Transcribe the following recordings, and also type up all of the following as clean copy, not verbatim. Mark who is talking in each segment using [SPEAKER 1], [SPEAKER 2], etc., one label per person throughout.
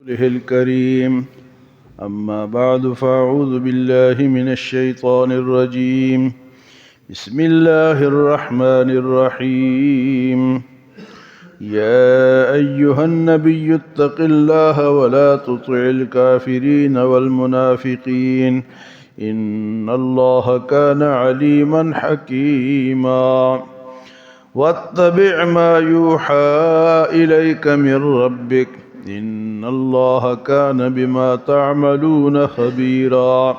[SPEAKER 1] الكريم. أما بعد فأعوذ بالله من الشيطان الرجيم. بسم الله الرحمن الرحيم. يا أيها النبي اتق الله ولا تطع الكافرين والمنافقين إن الله كان عليما حكيما. واتبع ما يوحى إليك من ربك إن الله كان بما تعملون خبيرا.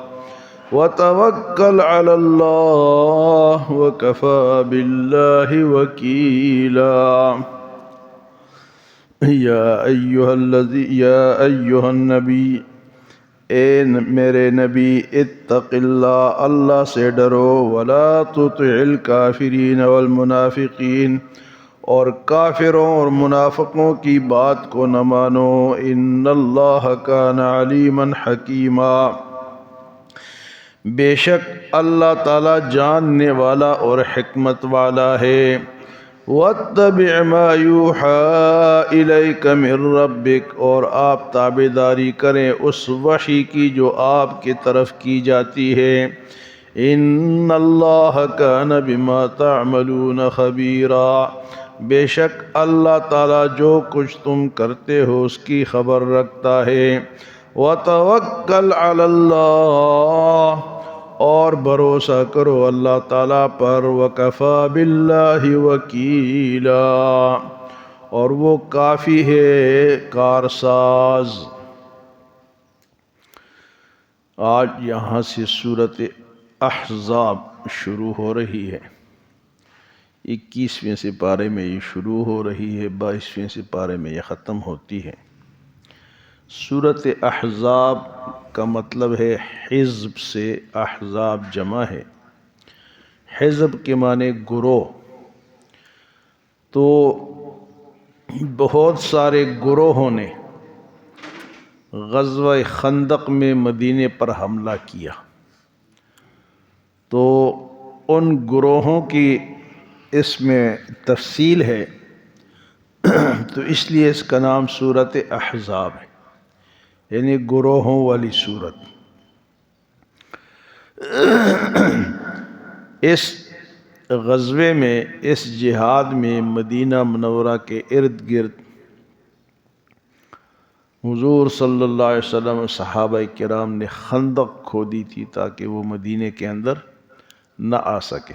[SPEAKER 1] وتوكل على الله وكفى بالله وكيلا. يا أيها النبی، میرے نبی، اتق اللہ، اللہ سے ڈرو، ولا تطع الکافرین والمنافقین، اور کافروں اور منافقوں کی بات کو نہ مانو، ان اللہ کان علیما حکیما، بے شک اللہ تعالی جاننے والا اور حکمت والا ہے۔ واتبع ما یوحى الیک من ربک، اور آپ تابعداری کریں اس وحی کی جو آپ کی طرف کی جاتی ہے۔ ان اللہ کان بما تعملون خبیرا، بے شک اللہ تعالی جو کچھ تم کرتے ہو اس کی خبر رکھتا ہے۔ وتوکل علی اللہ، اور بھروسہ کرو اللہ تعالیٰ پر، وکفی باللہ وکیلا، اور وہ کافی ہے کارساز۔ آج یہاں سے سورۃ احزاب شروع ہو رہی ہے۔ 21ویں سپارے میں یہ شروع ہو رہی ہے، 22ویں سپارے میں یہ ختم ہوتی ہے۔ سورۃ احزاب کا مطلب ہے حزب، سے احزاب جمع ہے۔ حزب کے معنی گروہ، تو بہت سارے گروہوں نے غزوہ خندق میں مدینے پر حملہ کیا، تو ان گروہوں کی اس میں تفصیل ہے، تو اس لیے اس کا نام سورۃ احزاب ہے، یعنی گروہوں والی سورت۔ اس غزوے میں، اس جہاد میں مدینہ منورہ کے ارد گرد حضور صلی اللہ علیہ وسلم صحابہ کرام نے خندق کھودی تھی تاکہ وہ مدینے کے اندر نہ آ سکے۔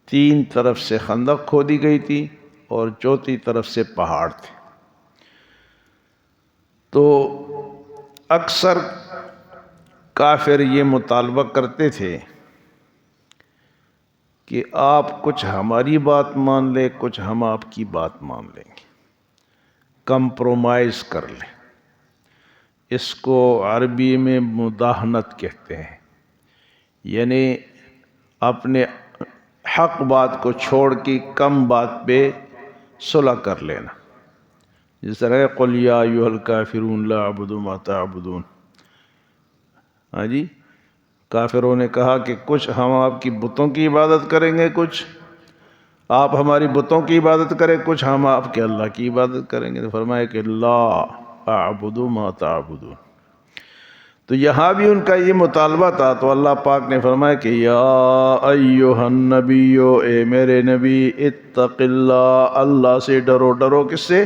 [SPEAKER 1] 3 طرف سے خندق کھودی گئی تھی اور چوتھی طرف سے پہاڑ تھے۔ تو اکثر کافر یہ مطالبہ کرتے تھے کہ آپ کچھ ہماری بات مان لیں، کچھ ہم آپ کی بات مان لیں گے، کمپرومائز کر لیں۔ اس کو عربی میں مداہنت کہتے ہیں، یعنی اپنے حق بات کو چھوڑ کے کم بات پہ صلح کر لینا۔ جس طرح قل یا ایھا الکافرون لا اعبد ما تعبدون، ہاں جی، کافروں نے کہا کہ کچھ ہم آپ کی بتوں کی عبادت کریں گے، کچھ آپ ہماری بتوں کی عبادت کریں، کچھ ہم آپ کے اللہ کی عبادت کریں گے۔ تو فرمایا کہ لا اعبد ما تعبدون۔ تو یہاں بھی ان کا یہ مطالبہ تھا، تو اللہ پاک نے فرمایا کہ یا ایھا النبی، اے میرے نبی، اتق اللہ، اللہ سے ڈرو۔ ڈرو کس سے؟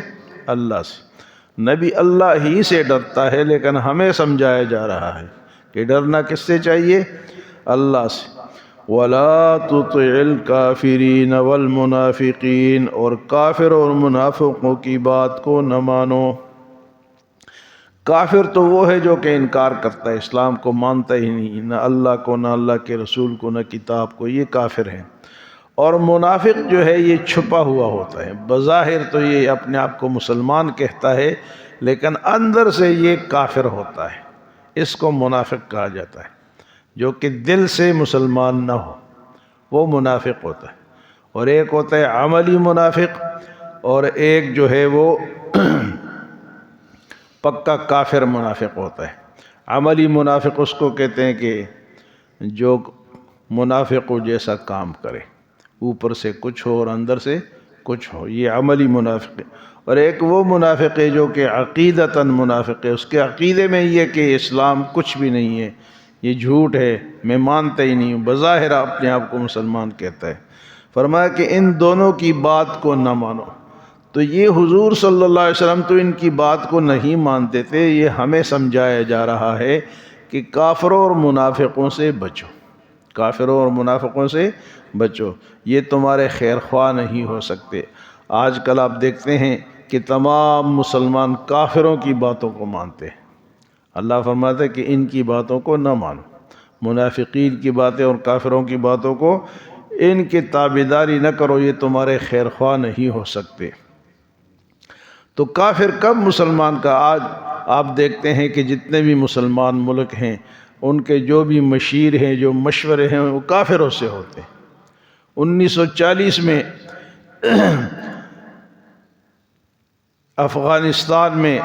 [SPEAKER 1] اللہ سے۔ نبی اللہ ہی سے ڈرتا ہے، لیکن ہمیں سمجھایا جا رہا ہے کہ ڈرنا کس سے چاہیے؟ اللہ سے۔ وَلَا تُطِعِ الْكَافِرِينَ وَالْمُنَافِقِينَ، اور کافر اور منافقوں کی بات کو نہ مانو۔ کافر تو وہ ہے جو کہ انکار کرتا ہے، اسلام کو مانتا ہی نہیں، نہ اللہ کو، نہ اللہ کے رسول کو، نہ کتاب کو، یہ کافر ہے۔ اور منافق جو ہے یہ چھپا ہوا ہوتا ہے، بظاہر تو یہ اپنے آپ کو مسلمان کہتا ہے، لیکن اندر سے یہ کافر ہوتا ہے، اس کو منافق کہا جاتا ہے۔ جو کہ دل سے مسلمان نہ ہو وہ منافق ہوتا ہے۔ اور ایک ہوتا ہے عملی منافق، اور ایک جو ہے وہ پکا کافر منافق ہوتا ہے۔ عملی منافق اس کو کہتے ہیں کہ جو منافق جیسا کام کرے، اوپر سے کچھ ہو اور اندر سے کچھ ہو، یہ عملی منافق ہے۔ اور ایک وہ منافق ہے جو کہ عقیدتاً منافق ہے، اس کے عقیدے میں یہ کہ اسلام کچھ بھی نہیں ہے، یہ جھوٹ ہے، میں مانتا ہی نہیں ہوں، بظاہر اپنے آپ کو مسلمان کہتا ہے۔ فرمایا کہ ان دونوں کی بات کو نہ مانو۔ تو یہ حضور صلی اللہ علیہ وسلم تو ان کی بات کو نہیں مانتے تھے، یہ ہمیں سمجھایا جا رہا ہے کہ کافروں اور منافقوں سے بچو، کافروں اور منافقوں سے بچو، یہ تمہارے خیر خواہ نہیں ہو سکتے۔ آج کل آپ دیکھتے ہیں کہ تمام مسلمان کافروں کی باتوں کو مانتے ہیں۔ اللہ فرماتا ہے کہ ان کی باتوں کو نہ مانو، منافقین کی باتیں اور کافروں کی باتوں کو ان کی تابعداری نہ کرو، یہ تمہارے خیر خواہ نہیں ہو سکتے۔ تو کافر کب مسلمان کا؟ آج آپ دیکھتے ہیں کہ جتنے بھی مسلمان ملک ہیں ان کے جو بھی مشیر ہیں، جو مشورے ہیں، وہ کافروں سے ہوتے ہیں۔ 1940 میں افغانستان میں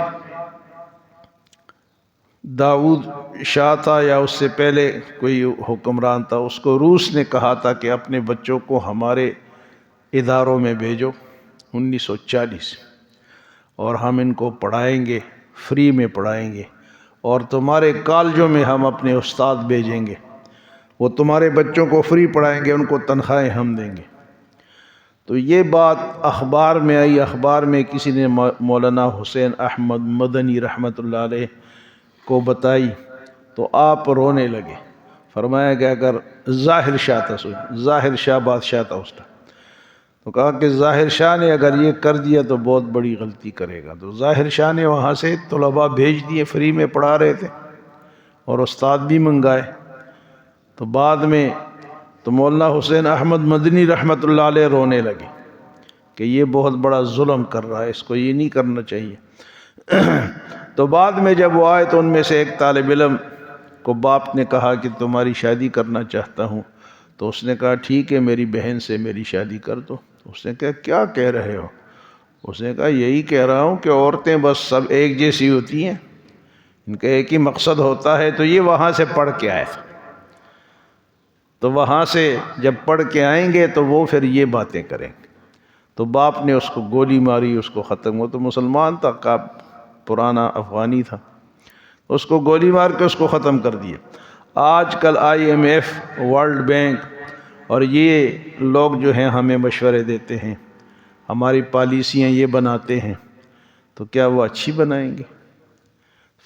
[SPEAKER 1] داؤد شاہ تھا یا اس سے پہلے کوئی حکمران تھا، اس کو روس نے کہا تھا کہ اپنے بچوں کو ہمارے اداروں میں بھیجو 1940، اور ہم ان کو پڑھائیں گے، فری میں پڑھائیں گے، اور تمہارے کالجوں میں ہم اپنے استاد بھیجیں گے، وہ تمہارے بچوں کو فری پڑھائیں گے، ان کو تنخواہیں ہم دیں گے۔ تو یہ بات اخبار میں آئی، اخبار میں کسی نے مولانا حسین احمد مدنی رحمۃ اللہ علیہ کو بتائی تو آپ رونے لگے۔ فرمایا کہ اگر ظاہر شاہ تھا، ظاہر شاہ بادشاہ تھا اس کا، تو کہا کہ ظاہر شاہ نے اگر یہ کر دیا تو بہت بڑی غلطی کرے گا۔ تو ظاہر شاہ نے وہاں سے طلباء بھیج دیے، فری میں پڑھا رہے تھے اور استاد بھی منگائے۔ تو بعد میں تو مولانا حسین احمد مدنی رحمۃ اللہ علیہ رونے لگے کہ یہ بہت بڑا ظلم کر رہا ہے، اس کو یہ نہیں کرنا چاہیے۔ تو بعد میں جب وہ آئے تو ان میں سے ایک طالب علم کو باپ نے کہا کہ تمہاری شادی کرنا چاہتا ہوں، تو اس نے کہا ٹھیک ہے میری بہن سے میری شادی کر دو۔ اس نے کہا کیا کہہ رہے ہو؟ اس نے کہا یہی کہہ رہا ہوں کہ عورتیں بس سب ایک جیسی ہوتی ہیں، ان کا ایک ہی مقصد ہوتا ہے۔ تو یہ وہاں سے پڑھ کے آئے تھے، تو وہاں سے جب پڑھ کے آئیں گے تو وہ پھر یہ باتیں کریں گے۔ تو باپ نے اس کو گولی ماری، اس کو ختم، وہ تو مسلمان تھا، کا پرانا افغانی تھا، اس کو گولی مار کے اس کو ختم کر دیا۔ آج کل IMF، ورلڈ بینک اور یہ لوگ جو ہیں ہمیں مشورے دیتے ہیں، ہماری پالیسیاں یہ بناتے ہیں، تو کیا وہ اچھی بنائیں گے؟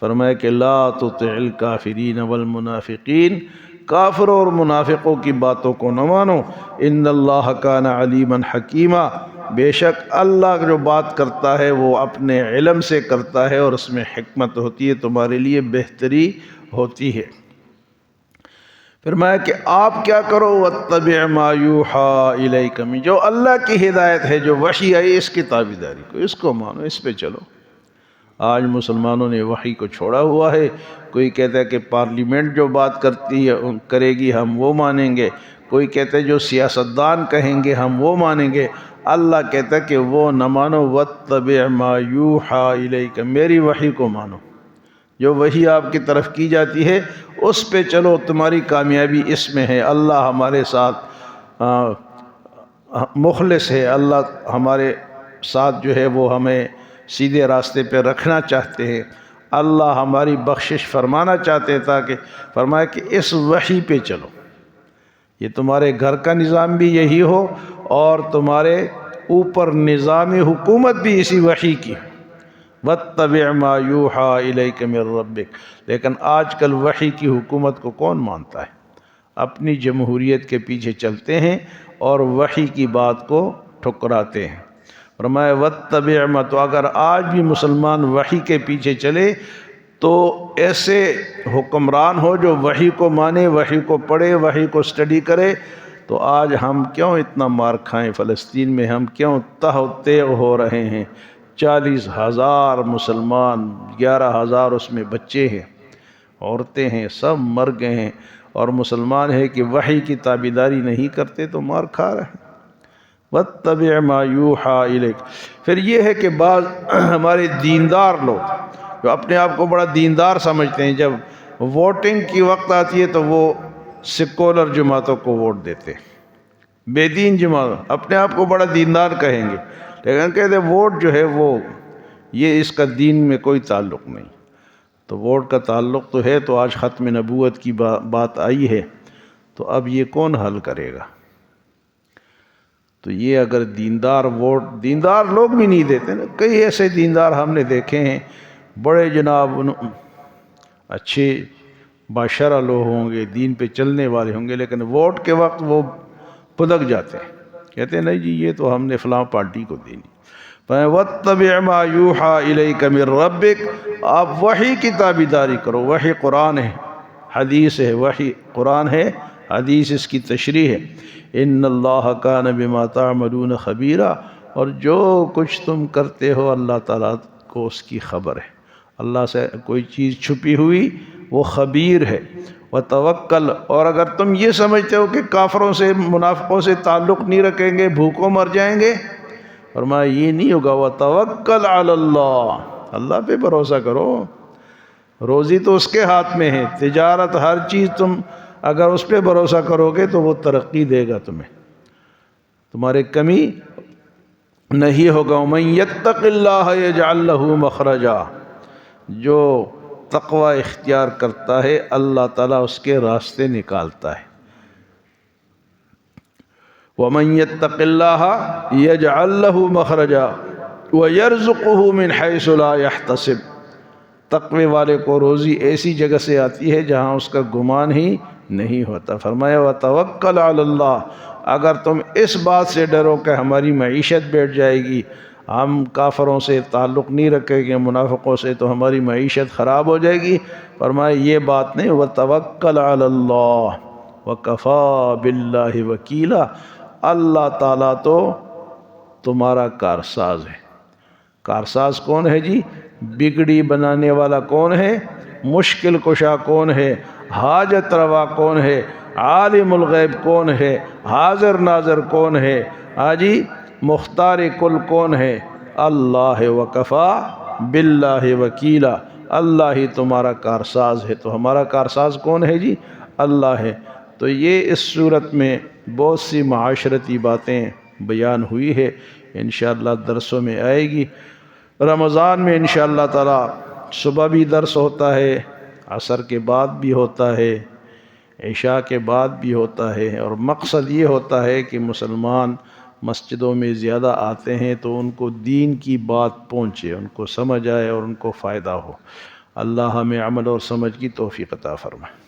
[SPEAKER 1] فرمایا کہ لا تطع الکافرین والمنافقین، کافروں اور منافقوں کی باتوں کو نہ مانو، ان اللہ کان علیما حکیما، بے شک اللہ جو بات کرتا ہے وہ اپنے علم سے کرتا ہے اور اس میں حکمت ہوتی ہے، تمہارے لیے بہتری ہوتی ہے۔ فرمایا کہ آپ کیا کرو، واتبع ما یوحی الیک، جو اللہ کی ہدایت ہے، جو وحی آئی، اس کی تابعداری کو، اس کو مانو، اس پہ چلو۔ آج مسلمانوں نے وحی کو چھوڑا ہوا ہے، کوئی کہتا ہے کہ پارلیمنٹ جو بات کرتی ہے کرے گی ہم وہ مانیں گے، کوئی کہتا ہے جو سیاستدان کہیں گے ہم وہ مانیں گے۔ اللہ کہتا ہے کہ وہ نہ مانو، واتبع ما یوحی الیک، میری وحی کو مانو، جو وحی آپ کی طرف کی جاتی ہے اس پہ چلو، تمہاری کامیابی اس میں ہے۔ اللہ ہمارے ساتھ مخلص ہے، اللہ ہمارے ساتھ جو ہے وہ ہمیں سیدھے راستے پہ رکھنا چاہتے ہیں، اللہ ہماری بخشش فرمانا چاہتے ہیں، تاکہ فرمائے کہ اس وحی پہ چلو، یہ تمہارے گھر کا نظام بھی یہی ہو اور تمہارے اوپر نظام حکومت بھی اسی وحی کی ہو۔ واتبع ما یوحی الیک من ربک، لیکن آج کل وحی کی حکومت کو کون مانتا ہے؟ اپنی جمہوریت کے پیچھے چلتے ہیں اور وحی کی بات کو ٹھکراتے ہیں۔ فرمایا واتبع ما، تو اگر آج بھی مسلمان وحی کے پیچھے چلے تو ایسے حکمران ہو جو وحی کو مانے، وحی کو پڑھے، وحی کو اسٹڈی کرے، تو آج ہم کیوں اتنا مار کھائیں؟ فلسطین میں ہم کیوں تہ تیغ ہو رہے ہیں؟ 40,000 مسلمان، 11,000 اس میں بچے ہیں، عورتیں ہیں، سب مر گئے ہیں، اور مسلمان ہے کہ وحی کی تابعداری نہیں کرتے تو مار کھا رہے ہیں۔ واتبع ما یوحی الیک۔ پھر یہ ہے کہ بعض ہمارے دیندار لوگ جو اپنے آپ کو بڑا دیندار سمجھتے ہیں، جب ووٹنگ کی وقت آتی ہے تو وہ سیکولر جماعتوں کو ووٹ دیتے ہیں، بے دین جماعت، اپنے آپ کو بڑا دیندار کہیں گے، لیکن کہتے ووٹ جو ہے وہ یہ اس کا دین میں کوئی تعلق نہیں. تو ووٹ کا تعلق تو ہے، تو آج ختم نبوت کی بات آئی ہے، تو اب یہ کون حل کرے گا؟ تو یہ اگر دیندار ووٹ، دیندار لوگ بھی نہیں دیتے نا. کئی ایسے دیندار ہم نے دیکھے ہیں، بڑے جناب اچھے باشرہ لوگ ہوں گے، دین پہ چلنے والے ہوں گے، لیکن ووٹ کے وقت وہ پدک جاتے ہیں، کہتے ہیں نہیں جی یہ تو ہم نے فلاں پارٹی کو دینی. وَاتَّبِعْ مَا يُوحَىٰ إِلَيْكَ مِن رَبِّكَ، آپ وحی کی تابعداری کرو. وحی قرآن ہے، حدیث ہے. وحی قرآن ہے، حدیث اس کی تشریح ہے. إِنَّ اللَّهَ كَانَ بِمَا تَعْمَلُونَ خَبِيرًا، اور جو کچھ تم کرتے ہو اللہ تعالیٰ کو اس کی خبر ہے. اللہ سے کوئی چیز چھپی ہوئی وہ خبیر ہے. وَتَوَكَّلْ، اور اگر تم یہ سمجھتے ہو کہ کافروں سے منافقوں سے تعلق نہیں رکھیں گے بھوکوں مر جائیں گے، فرمایا یہ نہیں ہوگا. وَتَوَكَّلْ عَلَى اللَّهِ، اللہ پہ بھروسہ کرو. روزی تو اس کے ہاتھ میں ہے، تجارت ہر چیز تم اگر اس پہ بھروسہ کرو گے تو وہ ترقی دے گا تمہیں، تمہارے کمی نہیں ہوگا. وَمَن يَتَّقِ اللَّهَ يَجْعَل لَّهُ مَخْرَجًا، جو تقوی اختیار کرتا ہے اللہ تعالیٰ اس کے راستے نکالتا ہے. وَمَن يَتَّقِ اللَّهَ يَجْعَل لَّهُ مَخْرَجًا وَيَرْزُقْهُ مِنْ حَيْثُ لَا يَحْتَسِبُ، تقوی والے کو روزی ایسی جگہ سے آتی ہے جہاں اس کا گمان ہی نہیں ہوتا. فرمایا وَتَوَكَّلْ عَلَى اللَّهِ، اگر تم اس بات سے ڈرو کہ ہماری معیشت بیٹھ جائے گی، ہم کافروں سے تعلق نہیں رکھیں گے منافقوں سے تو ہماری معیشت خراب ہو جائے گی، فرمایا یہ بات نہیں. وَتَوَكَّلْ عَلَى اللَّهِ وَكَفَىٰ بِاللَّهِ وَكِيلًا، اللہ تعالیٰ تو تمہارا کارساز ہے. کارساز کون ہے جی؟ بگڑی بنانے والا کون ہے؟ مشکل کشا کون ہے؟ حاجت روا کون ہے؟ عالم الغیب کون ہے؟ حاضر ناظر کون ہے؟ آجی مختار کل کون ہے؟ اللہ. وکفا باللہ وکیلا، اللہ ہی تمہارا کارساز ہے. تو ہمارا کارساز کون ہے جی؟ اللہ ہے. تو یہ اس صورت میں بہت سی معاشرتی باتیں بیان ہوئی ہے، انشاءاللہ درسوں میں آئے گی. رمضان میں انشاءاللہ تعالی صبح بھی درس ہوتا ہے، عصر کے بعد بھی ہوتا ہے، عشاء کے بعد بھی ہوتا ہے، اور مقصد یہ ہوتا ہے کہ مسلمان مسجدوں میں زیادہ آتے ہیں تو ان کو دین کی بات پہنچے، ان کو سمجھ آئے اور ان کو فائدہ ہو. اللہ ہمیں عمل اور سمجھ کی توفیق عطا فرمائے.